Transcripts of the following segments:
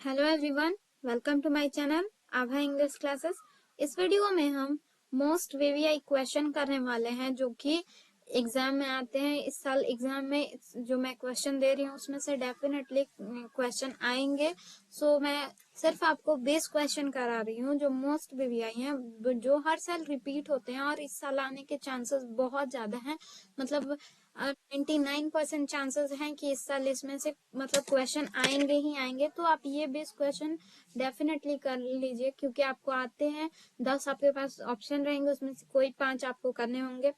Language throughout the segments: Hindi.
Hello everyone, welcome to my channel Abha English classes. इस वीडियो में हम मोस्ट वीवीआई क्वेश्चन करने वाले हैं जो कि एग्जाम में आते हैं। इस साल एग्जाम में जो मैं क्वेश्चन दे रही हूँ उसमें से डेफिनेटली क्वेश्चन आएंगे। सो मैं सिर्फ आपको बेस क्वेश्चन करा रही हूँ जो मोस्ट वीवीआई हैं, जो हर साल रिपीट होते हैं और इस साल आने के चांसेस बहुत ज्यादा हैं। मतलब 99% चांसेस हैं कि इस साल इसमें से मतलब क्वेश्चन आएंगे ही आएंगे। तो आप ये बेस क्वेश्चन डेफिनेटली कर लीजिए क्योंकि आपको आते हैं 10, आपके पास ऑप्शन रहेंगे, उसमें से कोई 5 आपको करने होंगे।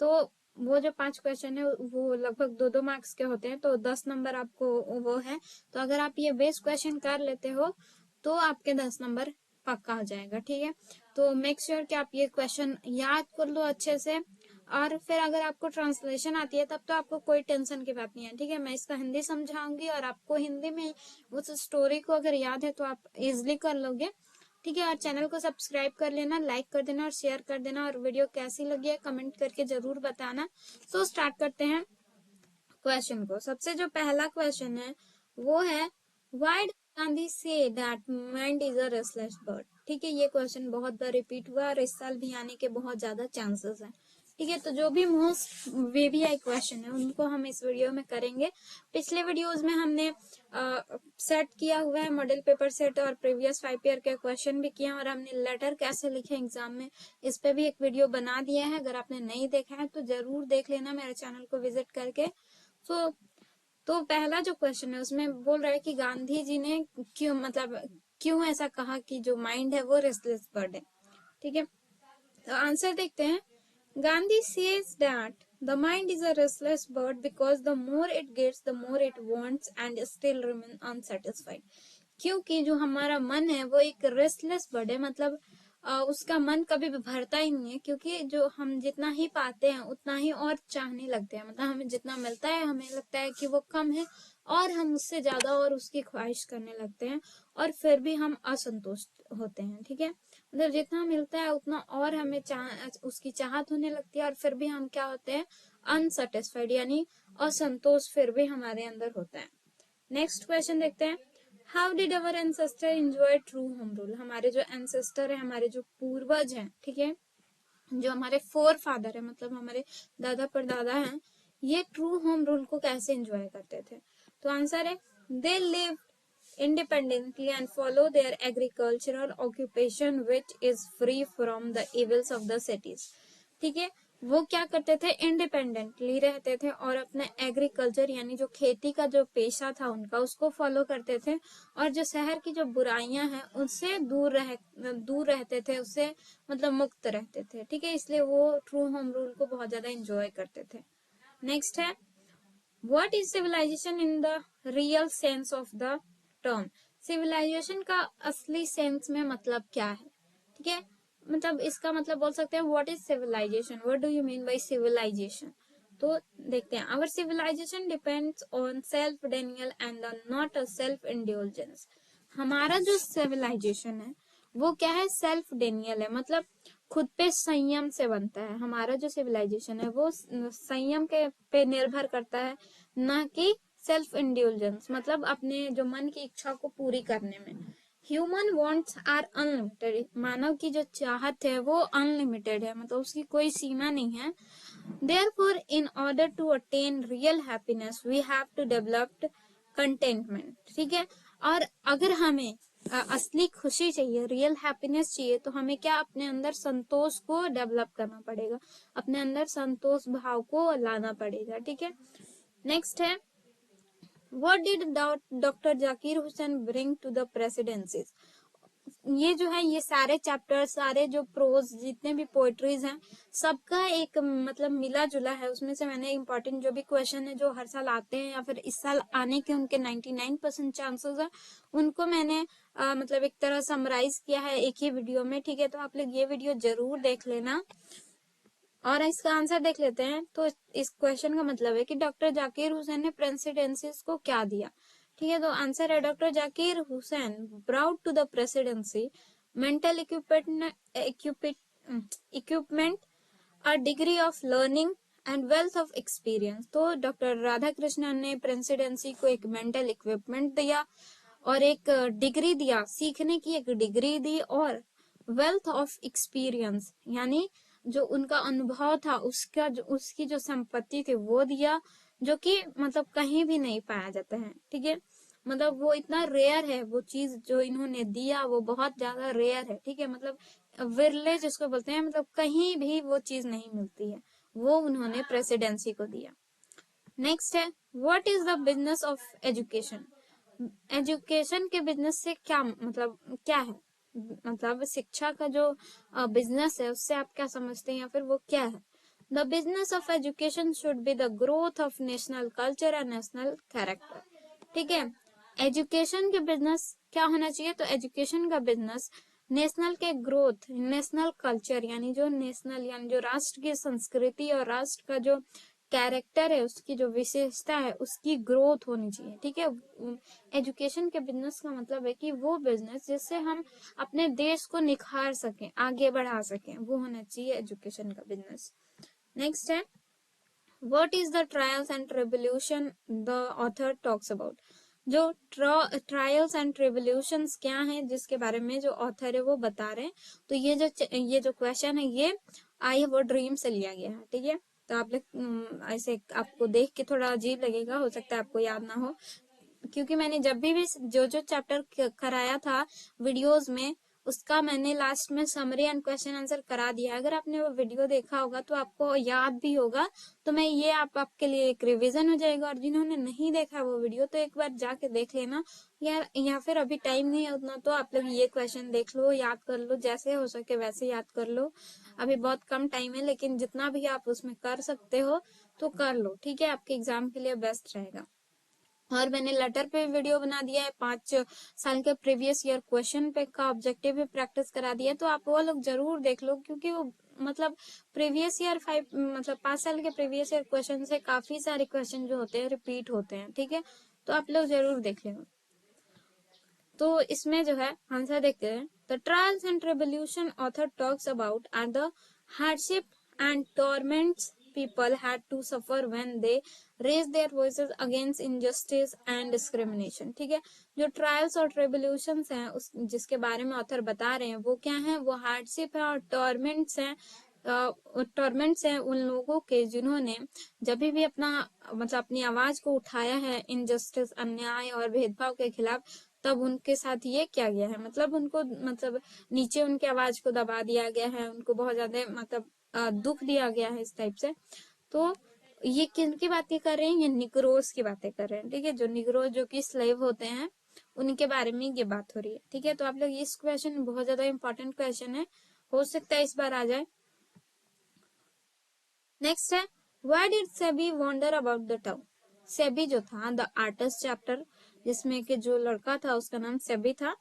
तो वो जो 5 क्वेश्चन है वो लगभग 2-2 मार्क्स के होते हैं, तो 10 नंबर आपको वो है। तो अगर आप ये बेस क्वेश्चन कर लेते हो तो आपके 10 नंबर पक्का हो जाएगा। ठीक है, तो मेक श्योर कि आप ये क्वेश्चन याद कर लो अच्छे से। और फिर अगर आपको ट्रांसलेशन आती है तब तो आपको कोई टेंशन की बात नहीं है। ठीक है, मैं इसका हिंदी समझाऊंगी और आपको हिंदी में उस स्टोरी को अगर याद है तो आप इजिली कर लोगे। ठीक है, और चैनल को सब्सक्राइब कर लेना, लाइक कर देना और शेयर कर देना, और वीडियो कैसी लगी है कमेंट करके जरूर बताना। सो स्टार्ट करते हैं क्वेश्चन को। सबसे जो पहला क्वेश्चन है वो है, why Gandhi say that mind is a restless bird. ठीक है, ये क्वेश्चन बहुत बार रिपीट हुआ और इस साल भी आने के बहुत ज्यादा चांसेस हैं। ठीक है, तो जो भी मोस्ट वीवीआई क्वेश्चन है उनको हम इस वीडियो में करेंगे। पिछले वीडियोस में हमने सेट किया हुआ है मॉडल पेपर सेट और प्रीवियस 5 ईयर के क्वेश्चन भी किए हैं, और हमने लेटर कैसे लिखे एग्जाम में इस पे भी एक वीडियो बना दिया है। अगर आपने नहीं देखा है तो जरूर देख लेना मेरे चैनल को विजिट करके। तो पहला जो क्वेश्चन है उसमें बोल रहा है कि गांधी जी ने क्यों ऐसा कहा कि जो माइंड है वो रेस्टलेस बर्ड है। ठीक है, तो आंसर देखते हैं। Gandhi says that the mind is a restless bird because the more it gets, the more it wants and still remain unsatisfied। क्योंकि जो हमारा मन है वो एक रेस्टलेस बर्ड है, मतलब उसका मन कभी भी भरता ही नहीं है, क्योंकि जो हम जितना ही पाते हैं उतना ही और चाहने लगते हैं। मतलब हमें जितना मिलता है हमें लगता है कि वो कम है और हम उससे ज्यादा और उसकी ख्वाहिश करने लगते हैं, और फिर भी हम असंतुष्ट होते हैं। ठीक है, मतलब जितना मिलता है उतना और हमें उसकी चाहत होने लगती है, और फिर भी हम क्या होते हैं, अनसेटिस्फाइड, यानी असंतोष फिर भी हमारे अंदर होता है। नेक्स्ट क्वेश्चन देखते हैं। How did our ancestor enjoy true home rule. हमारे जो एंसेस्टर है, हमारे जो पूर्वज हैं, ठीक है, जो हमारे फोर फादर है, मतलब हमारे दादा परदादा हैं, ये ट्रू होम रूल को कैसे एंजॉय करते थे। तो आंसर है, they live independently and follow their agricultural occupation which is free from the evils of the cities। ठीक है, वो क्या करते थे, इंडिपेंडेंटली रहते थे और अपने एग्रीकल्चर यानी जो खेती का जो पेशा था उनका उसको फॉलो करते थे, और जो शहर की जो बुराइयां हैं उससे दूर रहते थे, उससे मतलब मुक्त रहते थे। ठीक है, इसलिए वो ट्रू होम रूल को बहुत ज्यादा एंजॉय करते थे। नेक्स्ट है, what is civilisation in the real sense of the term. Civilisation का असली सेंस में मतलब क्या है। ठीक है, मतलब इसका मतलब बोल सकते हैं what is civilisation, what do you mean by civilisation. तो देखते हैं, our civilisation depends on self denial and not a self indulgence. हमारा जो सिविलाइजेशन है वो क्या है, सेल्फ डेनियल है, मतलब खुद पे संयम से बनता है। हमारा जो सिविलाइजेशन है वो संयम के पे निर्भर करता है, ना कि सेल्फ इंडल्जेंस, मतलब अपने जो मन की इच्छा को पूरी करने में। Human wants are unlimited. मानव की जो चाहत है वो अनलिमिटेड है, मतलब उसकी कोई सीमा नहीं है। Therefore, in order to attain real happiness, we have to develop contentment। ठीक है, और अगर हमें असली खुशी चाहिए, रियल हैप्पीनेस चाहिए, तो हमें क्या, अपने अंदर संतोष को डेवलप करना पड़ेगा, अपने अंदर संतोष भाव को लाना पड़ेगा। ठीक है, नेक्स्ट है, what did doctor Zakir Hussain bring to the presidencies. ये जो है, ये सारे चैप्टर, सारे जो प्रोज, जितने भी पोएट्रीज हैं, सबका एक मतलब मिला जुला है। उसमें से मैंने इंपॉर्टेंट जो भी क्वेश्चन है जो हर साल आते हैं या फिर इस साल आने के उनके 99% चांसेस है, उनको मैंने मतलब एक तरह समराइज किया है एक ही वीडियो में। ठीक है, तो आप लोग ये वीडियो जरूर देख लेना। और इसका आंसर देख लेते हैं। तो इस क्वेश्चन का मतलब है कि डॉक्टर जाकिर हुसैन ने प्रेसिडेंसीज को क्या दिया। ठीक है, तो आंसर है, doctor Zakir Hussain brought to the presidency mental equipment, a degree of learning and wealth of experience. तो डॉक्टर राधा कृष्णन ने प्रेसिडेंसी को एक मेंटल इक्विपमेंट दिया और एक डिग्री दिया, सीखने की एक डिग्री दी, और वेल्थ ऑफ एक्सपीरियंस यानी जो उनका अनुभव था उसका जो उसकी जो संपत्ति थी वो दिया, जो कि मतलब कहीं भी नहीं पाया जाता है। ठीक है, मतलब वो इतना रेयर है, वो चीज जो इन्होंने दिया वो बहुत ज्यादा रेयर है। ठीक है, मतलब विरले जिसको बोलते हैं, मतलब कहीं भी वो चीज नहीं मिलती है, वो उन्होंने प्रेसिडेंसी को दिया। नेक्स्ट है, what is the business of education. Education के बिजनेस से क्या मतलब क्या है, मतलब शिक्षा का जो बिजनेस है उससे आप क्या समझते हैं या फिर वो क्या है। The business of education should be the growth of national culture and national character. ठीक है, एजुकेशन के बिजनेस क्या होना चाहिए, तो एजुकेशन का बिजनेस नेशनल के ग्रोथ, नेशनल कल्चर यानी जो नेशनल यानी जो राष्ट्र की संस्कृति और राष्ट्र का जो कैरेक्टर है, उसकी जो विशेषता है उसकी ग्रोथ होनी चाहिए। ठीक है, एजुकेशन के बिजनेस का मतलब है कि वो बिजनेस जिससे हम अपने देश को निखार सकें, आगे बढ़ा सकें, वो होना चाहिए एजुकेशन का बिजनेस। नेक्स्ट है, what is the trials and tribulation the author talks about. जो ट्रायल्स एंड ट्रिब्यूलेशंस क्या है जिसके बारे में जो ऑथर है वो बता रहे हैं। तो ये जो क्वेश्चन है ये आई वो ड्रीम से लिया गया है। ठीक है, तो आप लोग ऐसे आपको देख के थोड़ा अजीब लगेगा, हो सकता है आपको याद ना हो, क्योंकि मैंने जब भी जो जो चैप्टर कराया था वीडियोस में, उसका मैंने लास्ट में समरी एंड क्वेश्चन आंसर करा दिया। अगर आपने वो वीडियो देखा होगा तो आपको याद भी होगा, तो मैं ये आपके लिए एक रिवीजन हो जाएगा। और जिन्होंने नहीं देखा वो वीडियो तो एक बार जाके देख लेना, या फिर अभी टाइम नहीं है उतना तो आप लोग ये क्वेश्चन देख लो, याद कर लो, जैसे हो सके वैसे याद कर लो। अभी बहुत कम टाइम है, लेकिन जितना भी आप उसमें कर सकते हो तो कर लो। ठीक है, आपके एग्जाम के लिए बेस्ट रहेगा। और मैंने लेटर पे वीडियो बना दिया है, 5 साल के प्रीवियस ईयर क्वेश्चन पे का ऑब्जेक्टिव भी प्रैक्टिस करा दिया है, तो आप वो लोग जरूर देख लो, क्योंकि वो मतलब प्रीवियस ईयर 5 साल के प्रीवियस ईयर क्वेश्चन से काफी सारे क्वेश्चन जो होते हैं रिपीट होते हैं। ठीक है, तो आप लोग जरूर देख लेना। तो इसमें जो है आंसर देखते हैं। The trials and tribulation author talks about are the hardship and torments people had to suffer when they raised their voices against injustice and discrimination। ठीक है, जो ट्रायल्स और ट्रिब्यूलेशंस हैं उस जिसके बारे में ऑथर बता रहे हैं वो क्या है, वो हार्डशिप है और टॉर्मेंट्स हैं। टॉर्मेंट्स हैं उन लोगों के जिन्होंने जब भी अपना मतलब अपनी आवाज को उठाया है इनजस्टिस, अन्याय और भेदभाव के खिलाफ, तब उनके साथ ये क्या गया है, मतलब उनको मतलब नीचे उनकी आवाज को दबा दिया गया है, उनको बहुत ज्यादा मतलब दुख दिया गया है इस टाइप से। तो ये किन की बातें कर रहे हैं, ये निग्रोस की बातें कर रहे हैं। ठीक है, जो निग्रोस जो कि स्लेव होते हैं उनके बारे में ये बात हो रही है। ठीक है, तो आप लोग इस क्वेश्चन बहुत ज्यादा इंपॉर्टेंट क्वेश्चन है, हो सकता है इस बार आ जाए। नेक्स्ट है, why did SEBI wonder about the town. SEBI जो था द आर्टिस्ट चैप्टर जिसमें कि जो लड़का था उसका नाम सेबी था,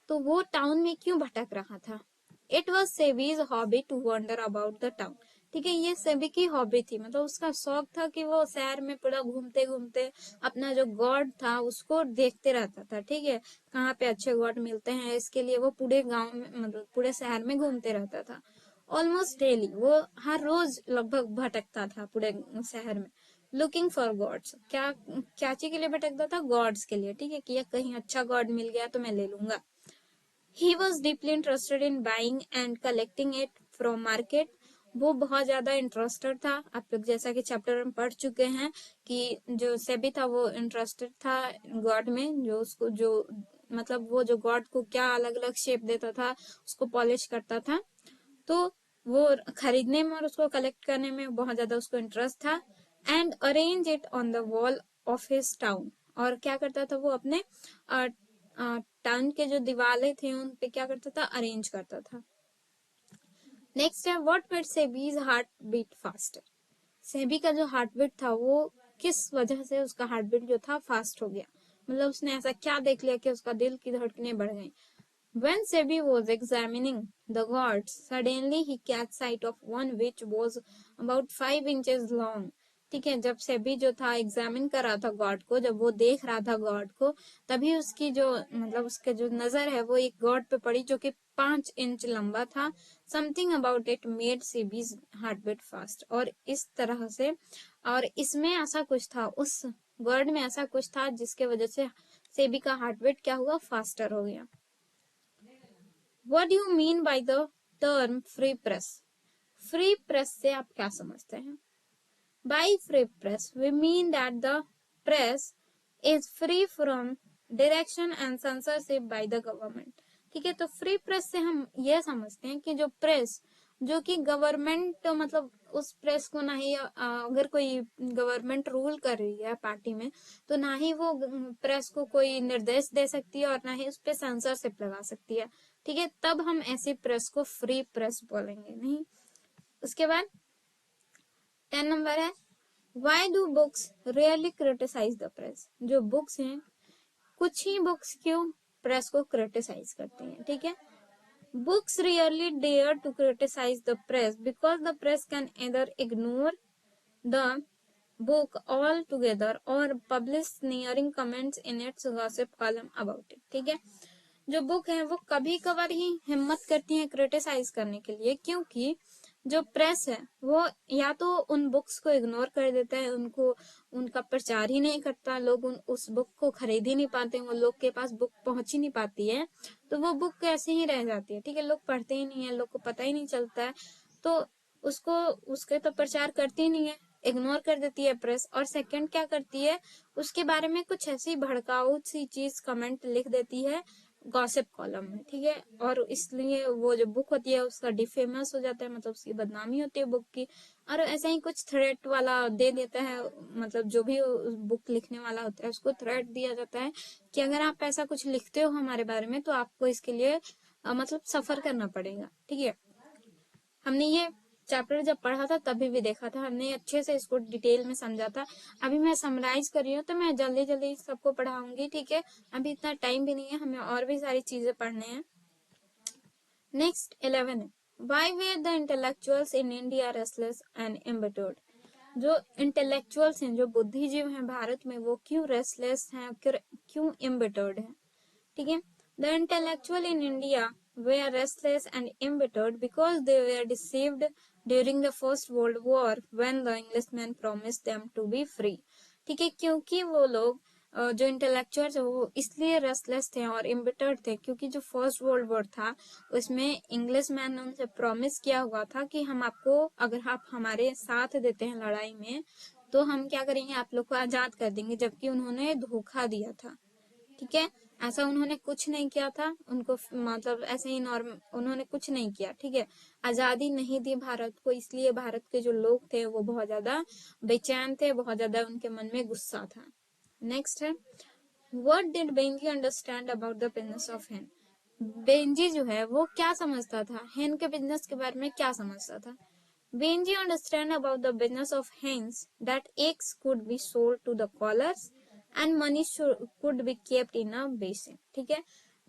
तो वो टाउन में क्यों भटक रहा था। It was Sebi's hobby to wander about the town. ठीक है, ये सेबी की हॉबी थी, मतलब उसका शौक था कि वो शहर में पूरा घूमते घूमते अपना जो गॉड था उसको देखते रहता था। ठीक है, कहाँ पे अच्छे गॉड मिलते हैं इसके लिए वो पूरे गांव में मतलब पूरे शहर में घूमते रहता था। ऑलमोस्ट डेली वो हर रोज लगभग भटकता था पूरे शहर में, लुकिंग फॉर गॉड्स। क्या क्या चीज के लिए भटकता था, गॉड्स के लिए। ठीक है, कि कहीं अच्छा गॉड मिल गया तो मैं ले लूंगा। He was deeply interested in buying and collecting it from market। वो बहुत ज्यादा इंटरेस्टेड था। आप लोग जैसा कि चैप्टर में पढ़ चुके हैं कि जो सेबी था वो इंटरेस्टेड था गॉड में, जो उसको जो मतलब वो जो गॉड को क्या अलग अलग शेप देता था उसको पॉलिश करता था, तो वो खरीदने में और उसको कलेक्ट करने में बहुत ज्यादा उसको इंटरेस्ट था। And arrange it on the wall of his town. और क्या करता था वो अपने टाउन के जो दीवारें थे उन पे क्या करता था, अरेंज करता था। नेक्स्ट है, what made Sebi's heart beat faster. Sebi का जो हार्ट बीट था वो किस वजह से उसका हार्ट बीट जो था फास्ट हो गया, मतलब उसने ऐसा क्या देख लिया कि उसका दिल की धड़कनें बढ़ गई। When Sebi was examining the gods, suddenly he caught sight of one which was about 5 inches long। ठीक है, जब सेबी जो था एग्जामिन कर रहा था गॉड को, जब वो देख रहा था गॉड को, तभी उसकी जो मतलब उसके जो नजर है वो एक गॉड पे पड़ी जो कि 5 इंच लंबा था। Something about it made Sebi's heart beat fast. और इस तरह से और इसमें ऐसा कुछ था उस वर्ड में ऐसा कुछ था जिसके वजह से सेबी का हार्ट बीट क्या हुआ, फास्टर हो गया। What do you mean by the term free press? Free press से आप क्या समझते हैं? By free press we mean that the press is free from direction and censorship by the government. ठीक है, तो फ्री प्रेस से हम ये समझते हैं कि जो प्रेस जो कि गवर्नमेंट मतलब उस प्रेस को ना ही अगर कोई गवर्नमेंट रूल कर रही है पार्टी में तो ना ही वो प्रेस को कोई निर्देश दे सकती है और ना ही उस पर सेंसरशिप लगा सकती है। ठीक है, तब हम ऐसी प्रेस को फ्री प्रेस बोलेंगे नहीं। उसके बाद 10 नंबर है, why do books rarely criticise the press? जो बुक्स हैं कुछ ही बुक्स क्यों प्रेस को क्रिटिसाइज करती हैं? ठीक है, books rarely dare to criticise the press because the press can either ignore the book altogether or publish sneering comments in its gossip column about it। ठीक है, जो बुक है वो कभी कभार ही हिम्मत करती है क्रिटिसाइज करने के लिए, क्योंकि जो प्रेस है वो या तो उन बुक्स को इग्नोर कर देता है, उनको उनका प्रचार ही नहीं करता, लोग उस बुक को खरीद ही नहीं पाते, वो लोग के पास बुक पहुंच ही नहीं पाती है, तो वो बुक कैसे ही रह जाती है। ठीक है, लोग पढ़ते ही नहीं है, लोग को पता ही नहीं चलता है, तो उसको उसके तो प्रचार करती ही नहीं है, इग्नोर कर देती है प्रेस। और सेकंड क्या करती है, उसके बारे में कुछ ऐसी भड़काऊ सी चीज कमेंट लिख देती है गॉसिप कॉलम में। ठीक है, और इसलिए वो जो बुक होती है उसका डिफेमस हो जाता है, मतलब उसकी बदनामी होती है बुक की। और ऐसा ही कुछ थ्रेट वाला दे देता है, मतलब जो भी बुक लिखने वाला होता है उसको थ्रेट दिया जाता है कि अगर आप ऐसा कुछ लिखते हो हमारे बारे में तो आपको इसके लिए मतलब सफर करना पड़ेगा। ठीक है, हमने ये चैप्टर जब पढ़ा था तभी भी देखा था, हमने अच्छे से इसको डिटेल में समझा था। अभी मैं समराइज कर रही हूँ तो मैं जल्दी जल्दी सबको पढ़ाऊंगी। ठीक है, अभी इतना टाइम भी नहीं है, हमें और भी सारी चीजें पढ़ने हैं। नेक्स्ट 11 है, why were the intellectuals in India restless and embittered? जो इंटेलेक्चुअल्स हैं, जो बुद्धिजीव हैं भारत में, वो क्यों रेस्टलेस हैं, क्यों एम्बिटर्ड हैं? ठीक है, the intellectual in India were restless and embittered because they were deceived during the First World War when the Englishmen promised them to be free। ठीक है, क्योंकि वो लोग जो इंटेलेक्चुअल्स है वो इसलिए रेस्टलेस थे और एम्बिटर्ड थे क्योंकि जो फर्स्ट वर्ल्ड वॉर था उसमें इंग्लिश मैन ने उनसे प्रॉमिस किया हुआ था कि हम आपको, अगर आप हमारे साथ देते हैं लड़ाई में तो हम क्या करेंगे, आप लोग को आजाद कर देंगे, जबकि उन्होंने धोखा दिया था। ठीक है, ऐसा उन्होंने कुछ नहीं किया था, उनको मतलब ऐसे ही नॉर्मल उन्होंने कुछ नहीं किया। ठीक है, आजादी नहीं दी भारत को, इसलिए भारत के जो लोग थे वो बहुत ज्यादा बेचैन थे, बहुत ज्यादा उनके मन में गुस्सा था। नेक्स्ट है, what did Benji understand about the business of हेन? बेंजी जो है वो क्या समझता था, हेन के बिजनेस के बारे में क्या समझता था? Benjy understand about the business of hens that eggs could be sold to the callers and money could be kept in a basin. ठीक है,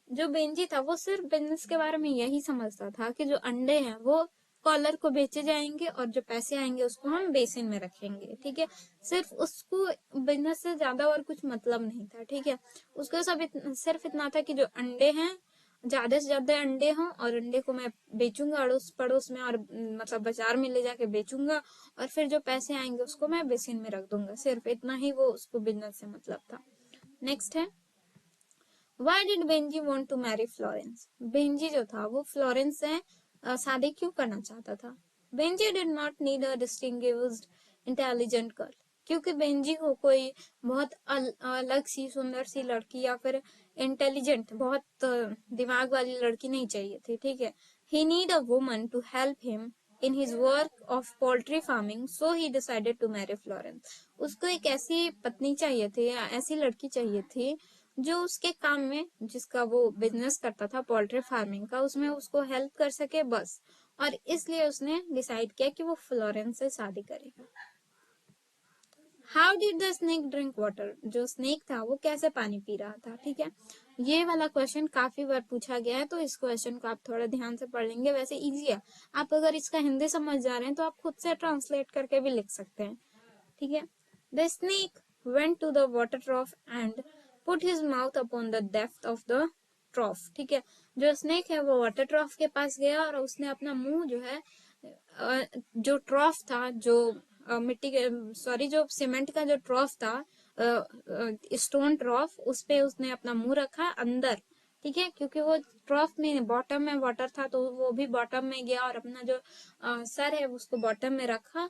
जो बेंजी था वो सिर्फ बिजनेस के बारे में यही समझता था कि जो अंडे हैं वो कॉलर को बेचे जाएंगे और जो पैसे आएंगे उसको हम बेसिन में रखेंगे। ठीक है, सिर्फ उसको बिजनेस से ज्यादा और कुछ मतलब नहीं था। ठीक है, उसको सिर्फ इतना था कि जो अंडे हैं ज्यादा से ज्यादा अंडे हों और अंडे को मैं बेचूंगा अड़ोस पड़ोस में और मतलब बाजार में ले जाके बेचूंगा और फिर जो पैसे आएंगे उसको मैं बेसिन में रख दूंगा। सिर्फ इतना ही वो उसको बिजनेस से मतलब था। नेक्स्ट है, Why did Benji want to marry Florence? Benji जो था वो फ्लोरेंस से शादी क्यों करना चाहता था? Benji did not need a distinguished intelligent girl, क्योंकि बेंजी को कोई बहुत अलग सी सुंदर सी लड़की या फिर इंटेलिजेंट बहुत दिमाग वाली लड़की नहीं चाहिए थी। ठीक है, he need a woman to help him in his work of poultry farming, so he decided to marry Florence। उसको एक ऐसी पत्नी चाहिए थी या ऐसी लड़की चाहिए थी जो उसके काम में, जिसका वो बिजनेस करता था पोल्ट्री फार्मिंग का, उसमें उसको हेल्प कर सके बस, और इसलिए उसने डिसाइड किया कि वो फ्लोरेंस से शादी करेगा। How did the snake drink water? जो स्नेक था वो कैसे पानी पी रहा था? ठीक है, ये वाला क्वेश्चन काफी बार पूछा गया है तो इस क्वेश्चन को आप थोड़ा ध्यान से पढ़ लेंगे। वैसे इजी है, आप अगर इसका हिंदी समझ जा रहे हैं तो आप खुद से ट्रांसलेट करके भी लिख सकते हैं। ठीक है, the snake went to the water trough and put his mouth upon the depth of the trough। ठीक है, जो स्नेक है वो वाटर ट्रॉफ के पास गया और उसने अपना मुंह जो है जो ट्रॉफ था, जो मिट्टी के जो सीमेंट का जो ट्रॉफ था स्टोन ट्रॉफ, उस पे उसने अपना मुंह रखा अंदर, ठीक है, क्योंकि वो ट्रॉफ में बॉटम में वाटर था तो वो भी बॉटम में गया और अपना जो सर है उसको बॉटम में रखा।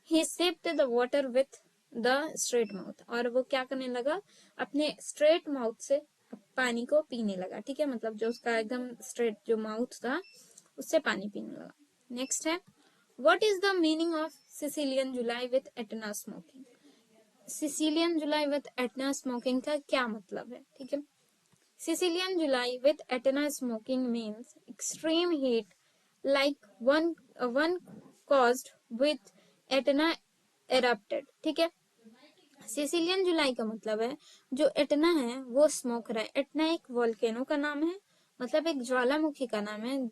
He sipped the water with the straight mouth, और वो क्या करने लगा, अपने स्ट्रेट माउथ से पानी को पीने लगा, ठीक है, मतलब जो उसका एकदम स्ट्रेट जो माउथ था उससे पानी पीने लगा। नेक्स्ट है, what is the meaning of Sicilian July with Etna smoking. Sicilian July with Etna smoking का क्या मतलब है, ठीक है। Sicilian July with Etna smoking means extreme heat like one caused with Etna erupted, ठीक है। सिसिलियन जुलाई का मतलब है जो एटना है वो स्मोक रहा है। एटना एक वोल्केनो का नाम है, मतलब एक ज्वालामुखी का नाम है।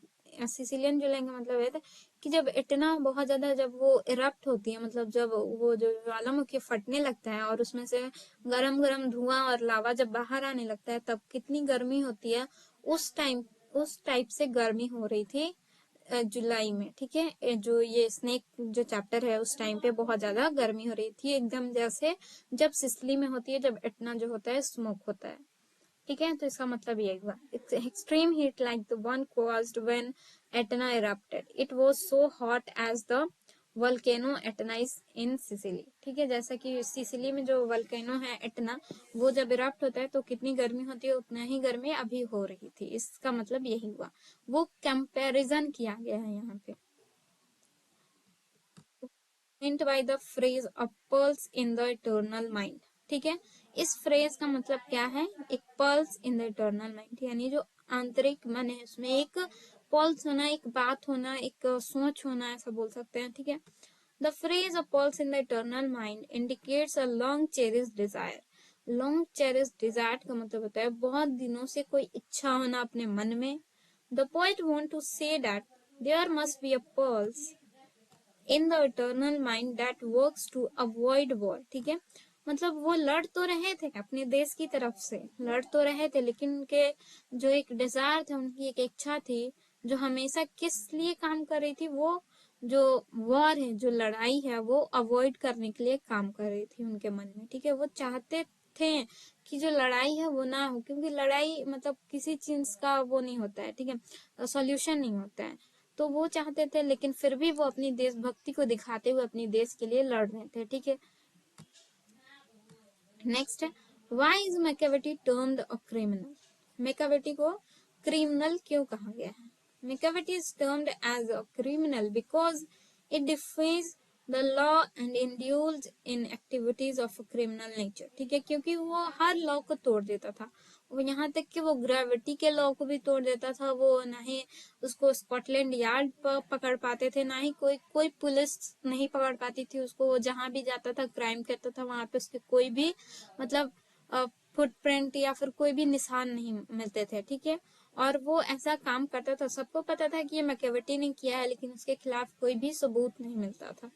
सिसिलियन जुलाई का मतलब है कि जब एटना बहुत ज्यादा जब वो इरप्ट होती है, मतलब जब वो जो ज्वालामुखी फटने लगता है और उसमें से गरम गरम धुआं और लावा जब बाहर आने लगता है तब कितनी गर्मी होती है, उस टाइप से गर्मी हो रही थी जुलाई में, ठीक है। जो ये स्नेक जो चैप्टर है उस टाइम पे बहुत ज्यादा गर्मी हो रही थी, एकदम जैसे जब सिसली में होती है, जब एटना जो होता है स्मोक होता है, ठीक है। तो इसका मतलब ये हुआ, it's extreme heat like the one caused when Etna erupted, it was so hot as the volcano Etna is in Sicily, ठीक है। जैसा कि सिसिली में जो वोल्केनो है एटना, वो जब इरप्ट होता है तो कितनी गर्मी होती है, उतना ही गर्मी अभी हो रही थी, इसका मतलब यही हुआ। वो कंपैरिजन किया गया है यहाँ पे। meant by the phrase a pulse in the eternal mind, ठीक है। इस फ्रेज का मतलब क्या है, एक pulse in the eternal mind, यानी जो आंतरिक मन है उसमें एक पल्स होना, एक बात होना, एक सोच होना, ऐसा बोल सकते हैं, ठीक है। The phrase a pulse in the eternal mind indicates a long cherish desire. Long cherish desire का मतलब होता है बहुत दिनों से कोई इच्छा होना अपने मन में। The poet want to say that there must be a pulse in the eternal mind that works to avoid war, ठीक है। मतलब वो लड़ तो रहे थे अपने देश की तरफ से, लड़ तो रहे थे, लेकिन उनके जो एक डिजायर था, उनकी एक इच्छा थी जो हमेशा किस लिए काम कर रही थी, वो जो वॉर है, जो लड़ाई है, वो अवॉइड करने के लिए काम कर रही थी उनके मन में, ठीक है। वो चाहते थे कि जो लड़ाई है वो ना हो, क्योंकि लड़ाई मतलब किसी चीज का वो नहीं होता है, ठीक है, सॉल्यूशन नहीं होता है। तो वो चाहते थे, लेकिन फिर भी वो अपनी देशभक्ति को दिखाते हुए अपने देश के लिए लड़ रहे थे, ठीक है। नेक्स्ट है, why is Macavity termed a criminal. Macavity को क्रिमिनल क्यों कहा गया है। Macavity is termed as a criminal because it defies the law and indulges in activities of criminal nature, ठीक है, क्योंकि वो हर लॉ को तोड़ देता था। वो यहाँ तक कि वो ग्रेविटी के लॉ को भी तोड़ देता था। वो ना ही उसको स्कॉटलैंड यार्ड पर पकड़ पाते थे, ना ही कोई पुलिस नहीं पकड़ पाती थी उसको। वो जहां भी जाता था, क्राइम करता था, वहां पे उसके कोई भी मतलब फुटप्रिंट या फिर कोई भी निशान नहीं मिलते थे, ठीक है। और वो ऐसा काम करता था, सबको पता था कि ये मैकावेटी ने किया है, लेकिन उसके खिलाफ कोई भी सबूत नहीं मिलता था।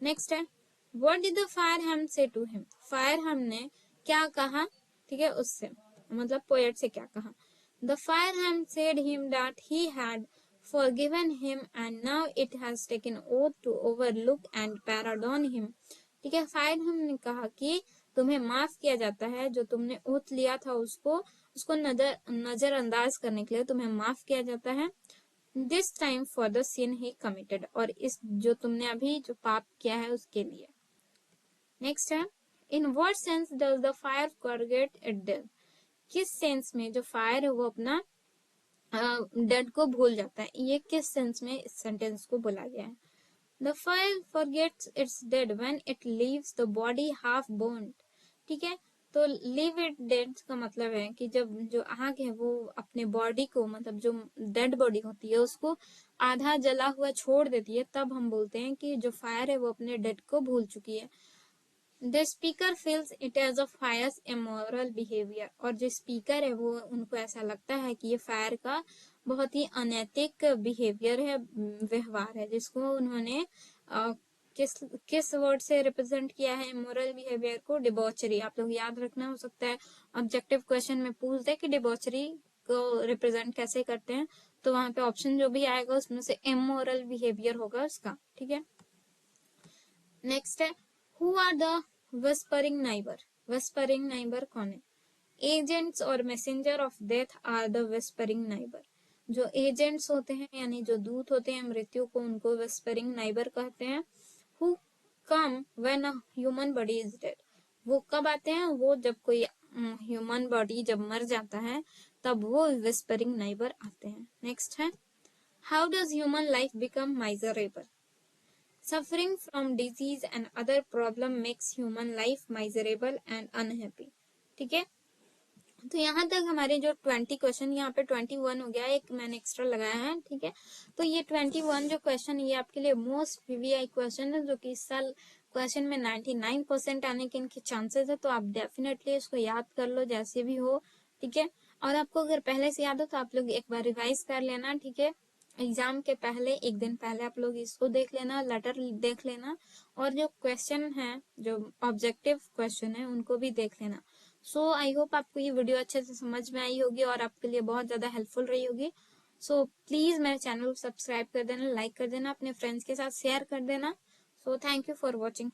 नेक्स्ट है, व्हाट डिड द फायरहैम से टू हिम। फायरहैम ने क्या कहा, ठीक है, उससे मतलब पोएट से क्या कहा। द फायरहैम said him that he had forgiven him and now it has taken oath to overlook and pardon him, ठीक है। फायरहैम ने कहा कि तुम्हें माफ किया जाता है, जो तुमने ओथ लिया था उसको नजरअंदाज करने के लिए तुम्हें माफ किया जाता है। This time for the sin he committed, और इस जो तुमने अभी जो पाप किया है उसके लिए। नेक्स्ट है, in what sense does the fire forget it dead. किस सेंस में जो फायर है वो अपना डेड को भूल जाता है, ये किस सेंस में इस सेंटेंस को बोला गया है। The fire forgets it's dead when it leaves the body half burned, ठीक है। तो लीव इट डेड का मतलब है कि जब जो आग है वो अपने बॉडी को, मतलब जो डेड बॉडी होती है उसको आधा जला हुआ छोड़ देती है, तब हम बोलते हैं कि जो फायर है वो अपने डेड को भूल चुकी है। The speaker feels it as a fierce immoral behaviour, और जो स्पीकर है वो उनको ऐसा लगता है कि ये फायर का बहुत ही अनैतिक बिहेवियर है, व्यवहार है, जिसको उन्होंने किस किस वर्ड से रिप्रेजेंट किया है इमोरल बिहेवियर को, डिबॉचरी। आप लोग याद रखना, हो सकता है ऑब्जेक्टिव क्वेश्चन में पूछ दे कि डिबॉचरी को रिप्रेजेंट कैसे करते हैं, तो वहां पे ऑप्शन जो भी आएगा उसमें से इमोरल बिहेवियर होगा उसका, ठीक है। नेक्स्ट है, who are the whispering neighbour. Whispering neighbour कौन है? एजेंट्स और messenger of death are the whispering neighbour. जो एजेंट्स होते हैं यानी जो दूत होते हैं मृत्यु को, उनको विस्परिंग नाइबर कहते हैं। Who come when a human body is dead. वो कब आते हैं? वो जब कोई ह्यूमन बॉडी जब मर जाता है तब वो विस्परिंग नाइबर आते हैं। नेक्स्ट है, how does human life become miserable? Suffering from disease and other problem makes human life miserable and unhappy। ठीक है, तो यहाँ तक हमारे जो 20 क्वेश्चन, यहाँ पे 21 हो गया, एक मैंने एक्स्ट्रा लगाया है। ठीक है, तो ये 21 जो क्वेश्चन ये आपके लिए मोस्ट वीवीआई क्वेश्चन है, जो कि इस साल क्वेश्चन में 99% आने के इनके चांसेस है। तो आप डेफिनेटली इसको याद कर लो जैसे भी हो। ठीक है, और आपको अगर पहले से याद हो तो आप लोग एक बार रिवाइज कर लेना। ठीक है, एग्जाम के पहले एक दिन पहले आप लोग इसको देख लेना, लेटर देख लेना, और जो क्वेश्चन है, जो ऑब्जेक्टिव क्वेश्चन है, उनको भी देख लेना। सो आई होप आपको ये वीडियो अच्छे से समझ में आई होगी और आपके लिए बहुत ज्यादा हेल्पफुल रही होगी। सो प्लीज मेरे चैनल को सब्सक्राइब कर देना, लाइक कर देना, अपने फ्रेंड्स के साथ शेयर कर देना। So thank you for watching.